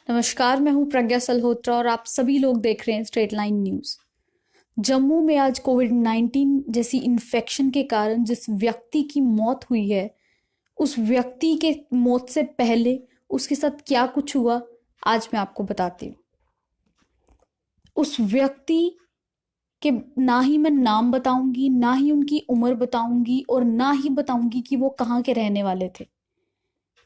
नमस्कार, मैं हूं प्रज्ञा सलहोत्रा और आप सभी लोग देख रहे हैं स्ट्रेट लाइन न्यूज़। जम्मू में आज कोविड-19 जैसी इन्फेक्शन के कारण जिस व्यक्ति की मौत हुई है, उस व्यक्ति के मौत से पहले उसके साथ क्या कुछ हुआ, आज मैं आपको बताती हूँ। उस व्यक्ति के ना ही मैं नाम बताऊंगी, ना ही उनकी उम्र बताऊंगी और ना ही बताऊंगी कि वो कहाँ के रहने वाले थे,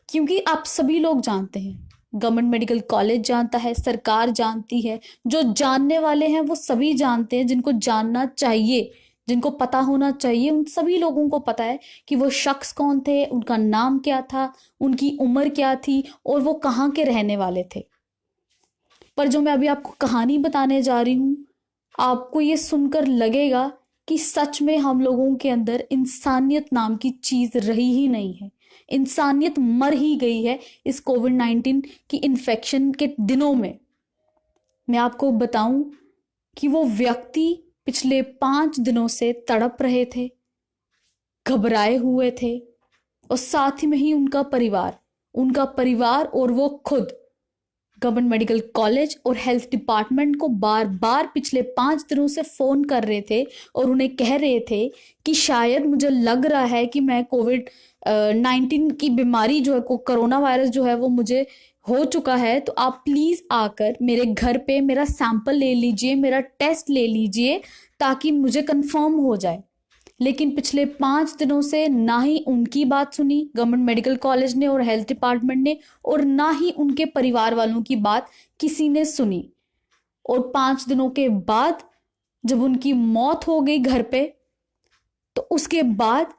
क्योंकि आप सभी लोग जानते हैं। गवर्नमेंट मेडिकल कॉलेज जानता है, सरकार जानती है, जो जानने वाले हैं वो सभी जानते हैं, जिनको जानना चाहिए, जिनको पता होना चाहिए, उन सभी लोगों को पता है कि वो शख्स कौन थे, उनका नाम क्या था, उनकी उम्र क्या थी और वो कहाँ के रहने वाले थे। पर जो मैं अभी आपको कहानी बताने जा रही हूँ, आपको ये सुनकर लगेगा कि सच में हम लोगों के अंदर इंसानियत नाम की चीज रही ही नहीं है। इंसानियत मर ही गई है इस कोविड-19 की इन्फेक्शन के दिनों में। मैं आपको बताऊं कि वो व्यक्ति पिछले 5 दिनों से तड़प रहे थे, घबराए हुए थे और साथ ही में ही उनका परिवार और वो खुद गवर्नमेंट मेडिकल कॉलेज और हेल्थ डिपार्टमेंट को बार बार पिछले 5 दिनों से फ़ोन कर रहे थे और उन्हें कह रहे थे कि शायद मुझे लग रहा है कि मैं कोविड-19 की बीमारी जो है, कोरोना वायरस जो है वो मुझे हो चुका है, तो आप प्लीज़ आकर मेरे घर पे मेरा सैंपल ले लीजिए, मेरा टेस्ट ले लीजिए ताकि मुझे कंफर्म हो जाए। लेकिन पिछले 5 दिनों से ना ही उनकी बात सुनी गवर्नमेंट मेडिकल कॉलेज ने और हेल्थ डिपार्टमेंट ने, और ना ही उनके परिवार वालों की बात किसी ने सुनी। और 5 दिनों के बाद जब उनकी मौत हो गई घर पे, तो उसके बाद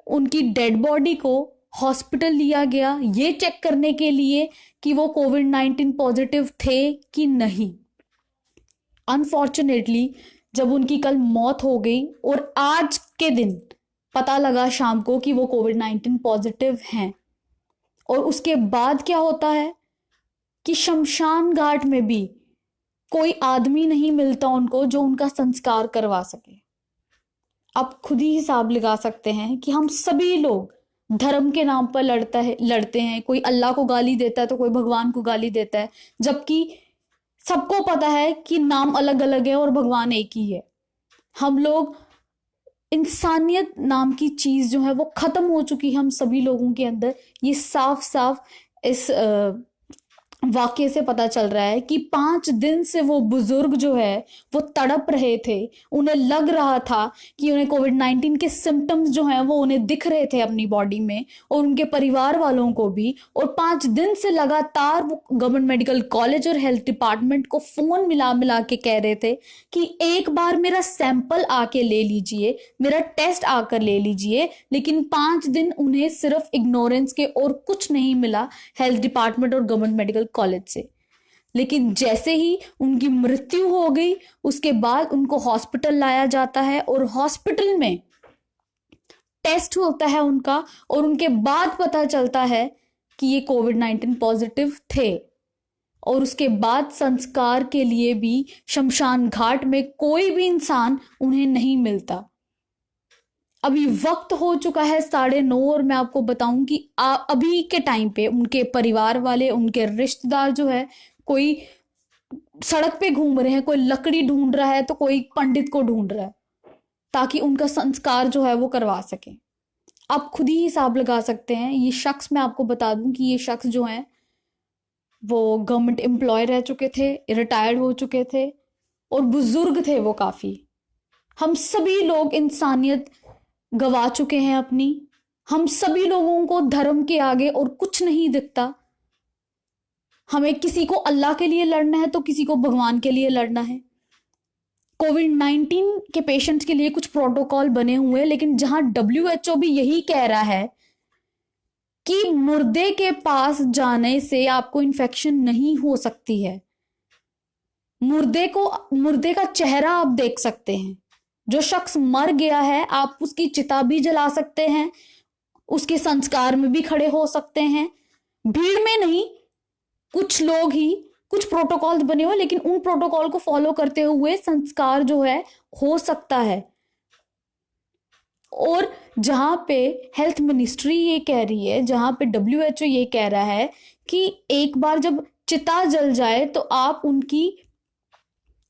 उनकी डेड बॉडी को हॉस्पिटल लिया गया ये चेक करने के लिए कि वो कोविड-19 पॉजिटिव थे कि नहीं। अनफॉर्चुनेटली जब उनकी कल मौत हो गई और आज के दिन पता लगा शाम को कि वो कोविड-19 पॉजिटिव हैं, और उसके बाद क्या होता है कि शमशान घाट में भी कोई आदमी नहीं मिलता उनको जो उनका संस्कार करवा सके। आप खुद ही हिसाब लगा सकते हैं कि हम सभी लोग धर्म के नाम पर लड़ते हैं। कोई अल्लाह को गाली देता है तो कोई भगवान को गाली देता है, जबकि सबको पता है कि नाम अलग अलग है और भगवान एक ही है। हम लोग इंसानियत नाम की चीज जो है वो खत्म हो चुकी है हम सभी लोगों के अंदर। ये साफ साफ इस वाक्य से पता चल रहा है कि 5 दिन से वो बुजुर्ग जो है वो तड़प रहे थे। उन्हें लग रहा था कि उन्हें कोविड-19 के सिम्टम्स जो हैं वो उन्हें दिख रहे थे अपनी बॉडी में, और उनके परिवार वालों को भी। और 5 दिन से लगातार वो गवर्नमेंट मेडिकल कॉलेज और हेल्थ डिपार्टमेंट को फोन मिला मिला के कह रहे थे कि एक बार मेरा सैंपल आके ले लीजिए, मेरा टेस्ट आकर ले लीजिए। लेकिन 5 दिन उन्हें सिर्फ इग्नोरेंस के और कुछ नहीं मिला हेल्थ डिपार्टमेंट और गवर्नमेंट मेडिकल कॉलेज से। लेकिन जैसे ही उनकी मृत्यु हो गई, उसके बाद उनको हॉस्पिटल लाया जाता है और हॉस्पिटल में टेस्ट होता है उनका, और उनके बाद पता चलता है कि ये कोविड-19 पॉजिटिव थे। और उसके बाद संस्कार के लिए भी शमशान घाट में कोई भी इंसान उन्हें नहीं मिलता। अभी वक्त हो चुका है 9:30, और मैं आपको बताऊं कि अभी के टाइम पे उनके परिवार वाले, उनके रिश्तेदार जो है, कोई सड़क पे घूम रहे हैं, कोई लकड़ी ढूंढ रहा है तो कोई पंडित को ढूंढ रहा है ताकि उनका संस्कार जो है वो करवा सके। आप खुद ही हिसाब लगा सकते हैं। ये शख्स, मैं आपको बता दूं कि ये शख्स जो है वो गवर्नमेंट एम्प्लॉय रह चुके थे, रिटायर्ड हो चुके थे और बुजुर्ग थे वो काफी। हम सभी लोग इंसानियत गवा चुके हैं अपनी। हम सभी लोगों को धर्म के आगे और कुछ नहीं दिखता। हमें किसी को अल्लाह के लिए लड़ना है तो किसी को भगवान के लिए लड़ना है। कोविड-19 के पेशेंट्स के लिए कुछ प्रोटोकॉल बने हुए हैं, लेकिन जहां WHO भी यही कह रहा है कि मुर्दे के पास जाने से आपको इन्फेक्शन नहीं हो सकती है। मुर्दे का चेहरा आप देख सकते हैं। जो शख्स मर गया है, आप उसकी चिता भी जला सकते हैं, उसके संस्कार में भी खड़े हो सकते हैं। भीड़ में नहीं, कुछ लोग ही, कुछ प्रोटोकॉल बने हुए, लेकिन उन प्रोटोकॉल को फॉलो करते हुए संस्कार जो है हो सकता है। और जहां पे हेल्थ मिनिस्ट्री ये कह रही है, जहां पे WHO ये कह रहा है कि एक बार जब चिता जल जाए तो आप उनकी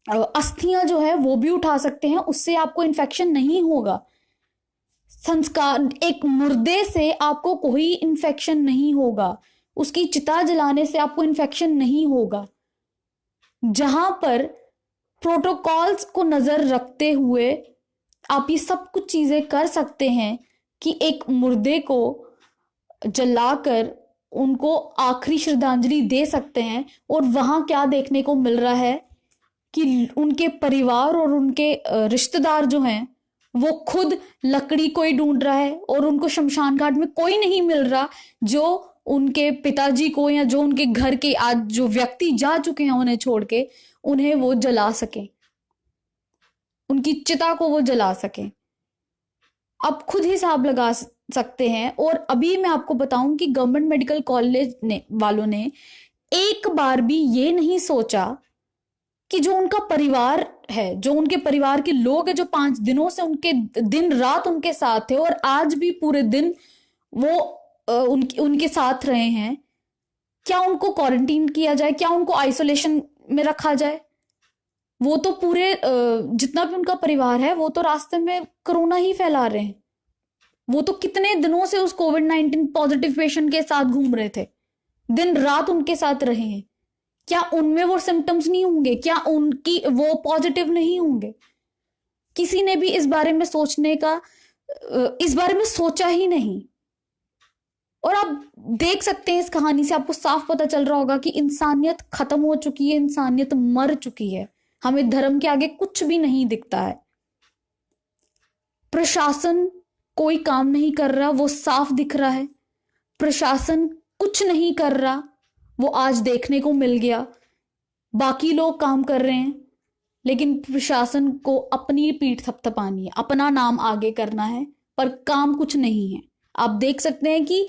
अस्थियां जो है वो भी उठा सकते हैं, उससे आपको इन्फेक्शन नहीं होगा। संस्कार, एक मुर्दे से आपको कोई इन्फेक्शन नहीं होगा, उसकी चिता जलाने से आपको इन्फेक्शन नहीं होगा। जहां पर प्रोटोकॉल्स को नजर रखते हुए आप ये सब कुछ चीजें कर सकते हैं कि एक मुर्दे को जलाकर उनको आखिरी श्रद्धांजलि दे सकते हैं, और वहां क्या देखने को मिल रहा है कि उनके परिवार और उनके रिश्तेदार जो हैं वो खुद लकड़ी कोई ढूंढ रहा है, और उनको शमशान घाट में कोई नहीं मिल रहा जो उनके पिताजी को या जो उनके घर के आज जो व्यक्ति जा चुके हैं उन्हें छोड़ के, उन्हें वो जला सके, उनकी चिता को वो जला सके। आप खुद हिसाब लगा सकते हैं। और अभी मैं आपको बताऊं कि गवर्नमेंट मेडिकल कॉलेज वालों ने एक बार भी ये नहीं सोचा कि जो उनका परिवार है, जो उनके परिवार के लोग हैं, जो 5 दिनों से उनके दिन रात उनके साथ थे और आज भी पूरे दिन वो उनके साथ रहे हैं, क्या उनको क्वारंटीन किया जाए, क्या उनको आइसोलेशन में रखा जाए? वो तो पूरे जितना भी उनका परिवार है वो तो रास्ते में कोरोना ही फैला रहे हैं। वो तो कितने दिनों से उस कोविड-19 पॉजिटिव पेशेंट के साथ घूम रहे थे, दिन रात उनके साथ रहे हैं। क्या उनमें वो सिम्टम्स नहीं होंगे? क्या उनकी वो पॉजिटिव नहीं होंगे? किसी ने भी इस बारे में इस बारे में सोचा ही नहीं। और आप देख सकते हैं इस कहानी से आपको साफ पता चल रहा होगा कि इंसानियत खत्म हो चुकी है, इंसानियत मर चुकी है। हमें धर्म के आगे कुछ भी नहीं दिखता है। प्रशासन कोई काम नहीं कर रहा, वो साफ दिख रहा है। प्रशासन कुछ नहीं कर रहा, वो आज देखने को मिल गया। बाकी लोग काम कर रहे हैं, लेकिन प्रशासन को अपनी पीठ थपथपानी है, अपना नाम आगे करना है, पर काम कुछ नहीं है। आप देख सकते हैं कि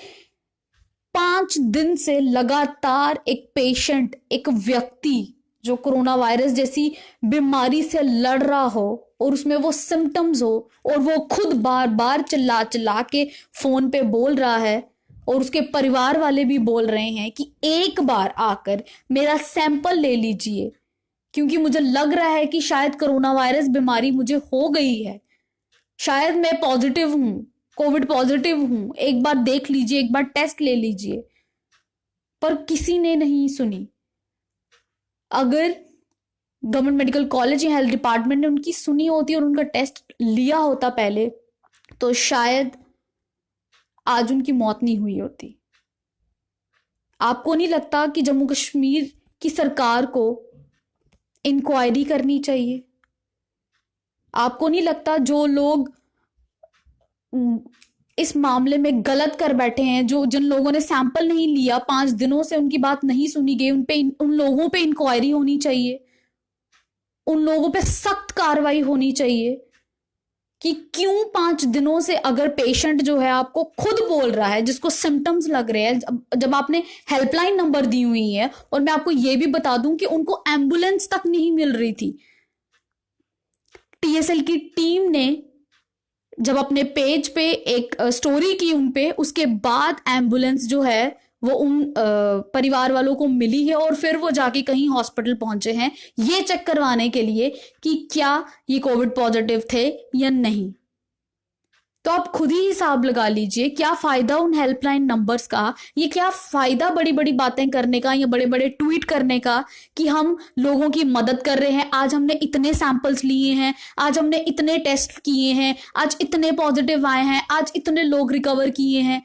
5 दिन से लगातार एक पेशेंट, एक व्यक्ति जो कोरोना वायरस जैसी बीमारी से लड़ रहा हो और उसमें वो सिम्टम्स हो, और वो खुद बार बार चिल्ला चिल्ला के फोन पे बोल रहा है, और उसके परिवार वाले भी बोल रहे हैं कि एक बार आकर मेरा सैंपल ले लीजिए, क्योंकि मुझे लग रहा है कि शायद कोरोना वायरस बीमारी मुझे हो गई है, शायद मैं पॉजिटिव हूं, कोविड पॉजिटिव हूं, एक बार देख लीजिए, एक बार टेस्ट ले लीजिए। पर किसी ने नहीं सुनी। अगर गवर्नमेंट मेडिकल कॉलेज या हेल्थ डिपार्टमेंट ने उनकी सुनी होती और उनका टेस्ट लिया होता पहले, तो शायद आज उनकी मौत नहीं हुई होती। आपको नहीं लगता कि जम्मू कश्मीर की सरकार को इंक्वायरी करनी चाहिए? आपको नहीं लगता जो लोग इस मामले में गलत कर बैठे हैं, जिन लोगों ने सैंपल नहीं लिया, 5 दिनों से उनकी बात नहीं सुनी गई, उन लोगों पे इंक्वायरी होनी चाहिए, उन लोगों पे सख्त कार्रवाई होनी चाहिए कि क्यों 5 दिनों से, अगर पेशेंट जो है आपको खुद बोल रहा है, जिसको सिम्टम्स लग रहे हैं, जब आपने हेल्पलाइन नंबर दी हुई है, और मैं आपको यह भी बता दूं कि उनको एम्बुलेंस तक नहीं मिल रही थी। टीएसएल की टीम ने जब अपने पेज पे एक स्टोरी की उन पे, उसके बाद एम्बुलेंस जो है वो उन परिवार वालों को मिली है, और फिर वो जाके कहीं हॉस्पिटल पहुंचे हैं ये चेक करवाने के लिए कि क्या ये कोविड पॉजिटिव थे या नहीं। तो आप खुद ही हिसाब लगा लीजिए, क्या फायदा उन हेल्पलाइन नंबर्स का, ये क्या फायदा बड़ी बड़ी बातें करने का या बड़े बड़े ट्वीट करने का कि हम लोगों की मदद कर रहे हैं, आज हमने इतने सैंपल्स लिए हैं, आज हमने इतने टेस्ट किए हैं, आज इतने पॉजिटिव आए हैं, आज इतने लोग रिकवर किए हैं।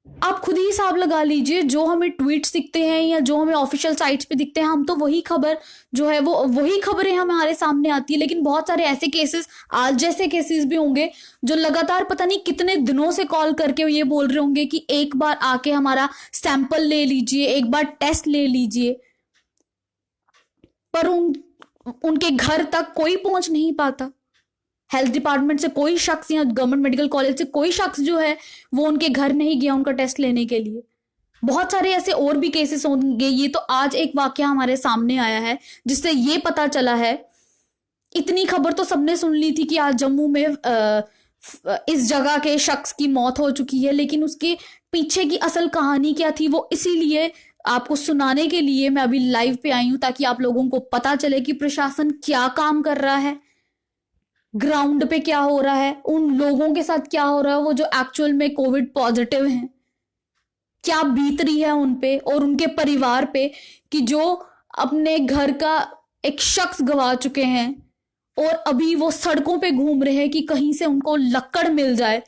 आप खुद ही हिसाब लगा लीजिए, जो हमें ट्वीट्स दिखते हैं या जो हमें ऑफिशियल साइट्स पे दिखते हैं, हम तो वही खबर जो है वो वही खबरें हमारे सामने आती है। लेकिन बहुत सारे ऐसे केसेस, आज जैसे केसेस भी होंगे जो लगातार पता नहीं कितने दिनों से कॉल करके ये बोल रहे होंगे कि एक बार आके हमारा सैंपल ले लीजिए, एक बार टेस्ट ले लीजिए, पर उनके घर तक कोई पहुंच नहीं पाता। हेल्थ डिपार्टमेंट से कोई शख्स या गवर्नमेंट मेडिकल कॉलेज से कोई शख्स जो है वो उनके घर नहीं गया उनका टेस्ट लेने के लिए। बहुत सारे ऐसे और भी केसेस होंगे। ये तो आज एक वाकया हमारे सामने आया है जिससे ये पता चला है। इतनी खबर तो सबने सुन ली थी कि आज जम्मू में इस जगह के शख्स की मौत हो चुकी है, लेकिन उसके पीछे की असल कहानी क्या थी वो इसीलिए आपको सुनाने के लिए मैं अभी लाइव पे आई हूं, ताकि आप लोगों को पता चले कि प्रशासन क्या काम कर रहा है, ग्राउंड पे क्या हो रहा है, उन लोगों के साथ क्या हो रहा है वो जो एक्चुअल में कोविड पॉजिटिव हैं, क्या बीत रही है उन पे और उनके परिवार पे, कि जो अपने घर का एक शख्स गवा चुके हैं और अभी वो सड़कों पे घूम रहे हैं कि कहीं से उनको लक्कड़ मिल जाए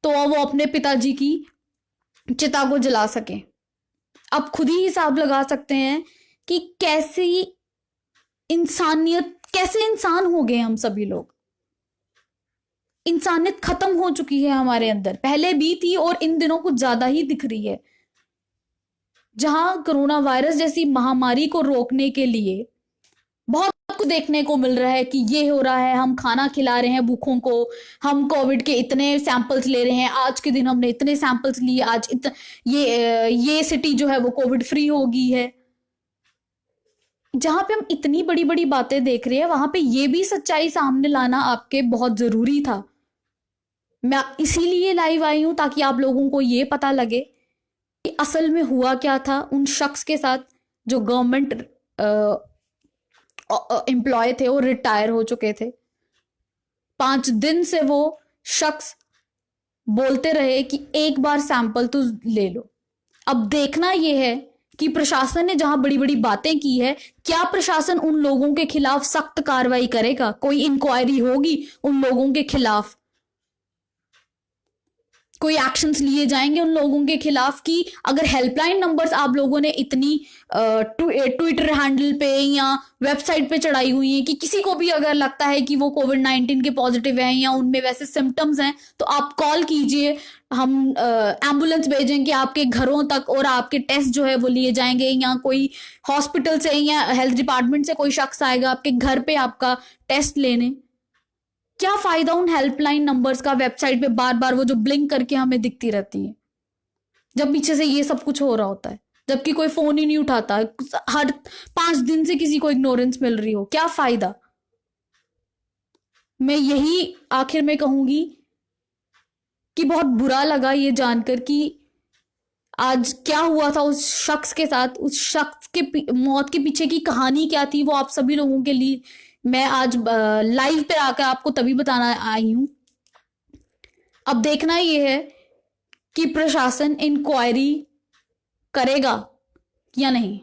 तो वो अपने पिताजी की चिता को जला सके। आप खुद ही हिसाब लगा सकते हैं कि कैसी इंसानियत, कैसे इंसान हो गए हम सभी लोग। इंसानियत खत्म हो चुकी है हमारे अंदर, पहले भी थी और इन दिनों कुछ ज्यादा ही दिख रही है। जहां कोरोना वायरस जैसी महामारी को रोकने के लिए बहुत कुछ देखने को मिल रहा है कि ये हो रहा है, हम खाना खिला रहे हैं भूखों को, हम कोविड के इतने सैंपल्स ले रहे हैं, आज के दिन हमने इतने सैंपल्स लिए, आज ये सिटी जो है वो कोविड फ्री हो गई है। जहां पे हम इतनी बड़ी बड़ी बातें देख रहे हैं, वहां पे ये भी सच्चाई सामने लाना आपके बहुत जरूरी था। मैं इसीलिए लाइव आई हूं ताकि आप लोगों को ये पता लगे कि असल में हुआ क्या था उन शख्स के साथ जो गवर्नमेंट एम्प्लॉय थे और रिटायर हो चुके थे। 5 दिन से वो शख्स बोलते रहे कि एक बार सैंपल तो ले लो। अब देखना यह है कि प्रशासन ने जहां बड़ी बड़ी बातें की है, क्या प्रशासन उन लोगों के खिलाफ सख्त कार्रवाई करेगा, कोई इंक्वायरी होगी उन लोगों के खिलाफ, कोई एक्शंस लिए जाएंगे उन लोगों के खिलाफ। कि अगर हेल्पलाइन नंबर्स आप लोगों ने इतनी ट्विटर हैंडल पे या वेबसाइट पे चढ़ाई हुई है कि किसी को भी अगर लगता है कि वो कोविड-19 के पॉजिटिव हैं या उनमें वैसे सिम्टम्स हैं, तो आप कॉल कीजिए, हम एम्बुलेंस भेजेंगे आपके घरों तक और आपके टेस्ट जो है वो लिए जाएंगे, या कोई हॉस्पिटल से या हेल्थ डिपार्टमेंट से कोई शख्स आएगा आपके घर पे आपका टेस्ट लेने। क्या फायदा उन हेल्पलाइन नंबर्स का वेबसाइट पे बार बार वो जो ब्लिंक करके हमें दिखती रहती है, जब पीछे से ये सब कुछ हो रहा होता है, जबकि कोई फोन ही नहीं उठाता, हर 5 दिन से किसी को इग्नोरेंस मिल रही हो, क्या फायदा। मैं यही आखिर में कहूंगी कि बहुत बुरा लगा ये जानकर कि आज क्या हुआ था उस शख्स के साथ, उस शख्स के मौत के पीछे की कहानी क्या थी, वो आप सभी लोगों के लिए मैं आज लाइव पे आकर आपको तभी बताना आई हूं। अब देखना यह है कि प्रशासन इंक्वायरी करेगा या नहीं।